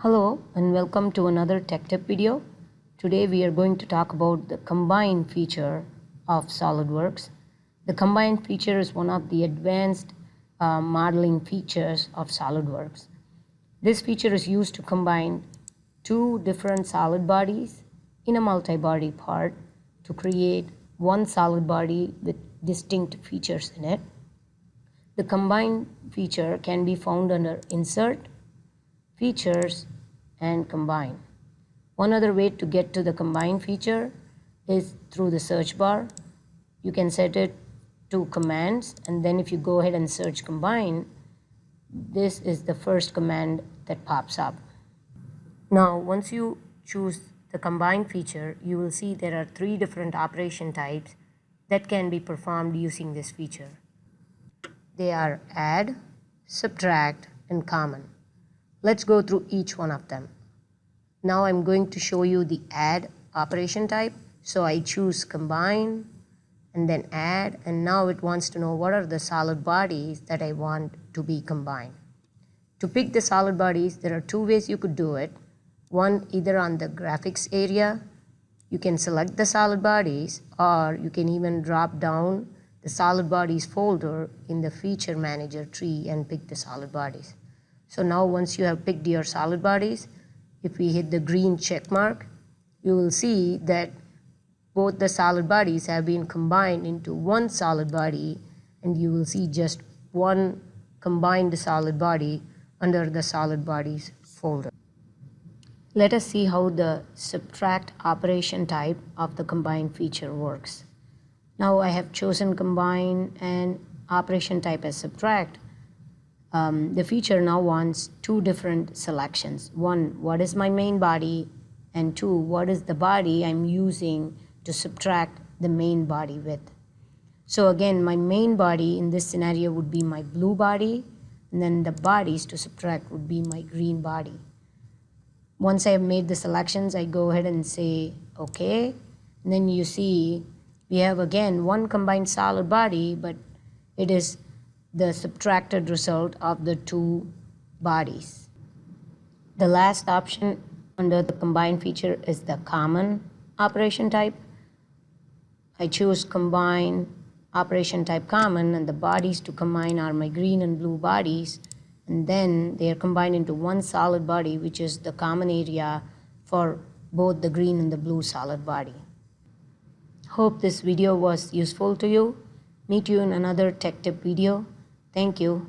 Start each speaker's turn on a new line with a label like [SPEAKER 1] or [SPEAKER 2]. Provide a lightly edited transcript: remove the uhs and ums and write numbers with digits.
[SPEAKER 1] Hello and welcome to another tech tip video. Today we are going to talk about the combine feature of SOLIDWORKS. The combine feature is one of the advanced modeling features of SOLIDWORKS. This feature is used to combine two different solid bodies in a multi-body part to create one solid body with distinct features in it. The combine feature can be found under Insert, Features, and Combine. One other way to get to the combine feature is through the search bar. You can set it to commands, and then if you go ahead and search combine, this is the first command that pops up. Now, once you choose the combine feature, you will see there are three different operation types that can be performed using this feature. They are add, subtract, and common. Let's go through each one of them. Now I'm going to show you the add operation type. So I choose combine and then add, and now it wants to know what are the solid bodies that I want to be combined. To pick the solid bodies, there are two ways you could do it. One, either on the graphics area, you can select the solid bodies, or you can even drop down the solid bodies folder in the feature manager tree and pick the solid bodies. So now once you have picked your solid bodies, if we hit the green check mark, you will see that both the solid bodies have been combined into one solid body, and you will see just one combined solid body under the solid bodies folder. Let us see how the subtract operation type of the combine feature works. Now I have chosen combine and operation type as subtract. The feature now wants two different selections. One, what is my main body? And two, what is the body I'm using to subtract the main body with? So again, my main body in this scenario would be my blue body, and then the bodies to subtract would be my green body. Once I have made the selections, I go ahead and say OK. And then you see we have again one combined solid body, but it is the subtracted result of the two bodies. The last option under the combine feature is the common operation type. I choose combine operation type common, and the bodies to combine are my green and blue bodies, and then they are combined into one solid body, which is the common area for both the green and the blue solid body. Hope this video was useful to you. Meet you in another tech tip video. Thank you.